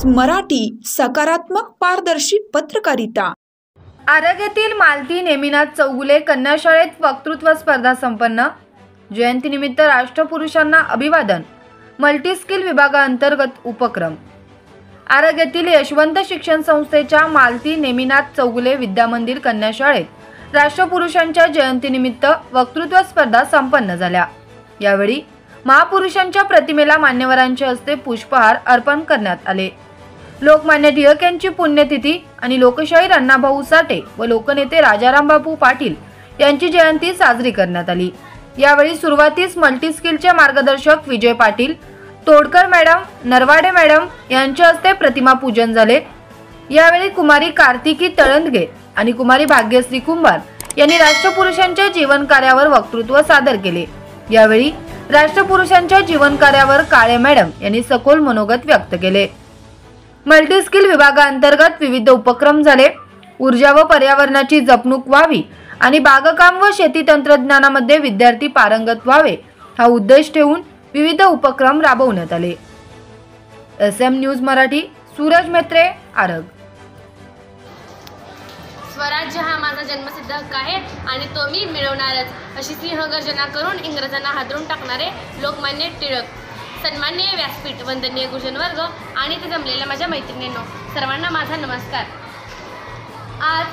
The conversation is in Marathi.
मराठी सकारात्मक पारदर्शी पत्रकारिता। आरग मालती नेमिनाथ चौगुले कन्या शाळेत वक्तृत्व स्पर्धा संपन्न। जयंतीनिमित्त राष्ट्रपुरुषांना अभिवादन। मल्टीस्किल विभागाअंतर्गत उपक्रम। आरग यशवंत शिक्षण संस्थेच्या मालती नेमिनाथ चौगुले विद्यामंदिर कन्या शाळेत राष्ट्रपुरुषांच्या जयंतीनिमित्त वक्तृत्व स्पर्धा संपन्न झाल्या। यावेळी महापुरुषांच्या प्रतिमेला मान्यवरांच्या हस्ते पुष्पहार अर्पण करण्यात आले। लोकमान्य टिळक यांची पुण्यतिथी आणि लोकशाहीर अण्णाभाऊ साठे व लोकनेते राजाराम बापू पाटील यांची जयंती साजरी करण्यात आली। यावेळी सुरुवातीस मल्टीस्किलचे मार्गदर्शक विजय पाटील, तोडकर मॅडम, नरवाडे मॅडम यांच्या हस्ते प्रतिमा पूजन झाले। यावेळी कुमारी कार्तिकी तळंदगे आणि कुमारी भाग्यश्री कुंभार यांनी राष्ट्रपुरुषांच्या जीवन कार्यावर वक्तृत्व सादर केले। यावेळी राष्ट्रपुरुषांच्या जीवन कार्यावर काळे मॅडम यांनी सखोल मनोगत व्यक्त केले। मल्टीस्किल विभागाअंतर्गत विविध उपक्रम झाले। ऊर्जा व पर्यावरणाची जपणूक व्हावी आणि बागकाम व शेती तंत्रज्ञानामध्ये विद्यार्थी पारंगत व्हावे हा उद्देश ठेवून विविध उपक्रम राबवण्यात आले। SM news Marathi, Suraj Metre, Arag. स्वराज्य हा माझा जन्मसिद्ध हक्क आहे आणि तो मी मिळवणारच, अशी सिंहगर्जना करून इंग्रजांना हादरून टाकणारे लोकमान्य टिळक। सन्माननीय व्यासपीठ, वंदनीय गुरुजन वर्ग आणि ते जमलेल्या माझ्या मैत्रिणींनो, सर्वांना माझा नमस्कार। आज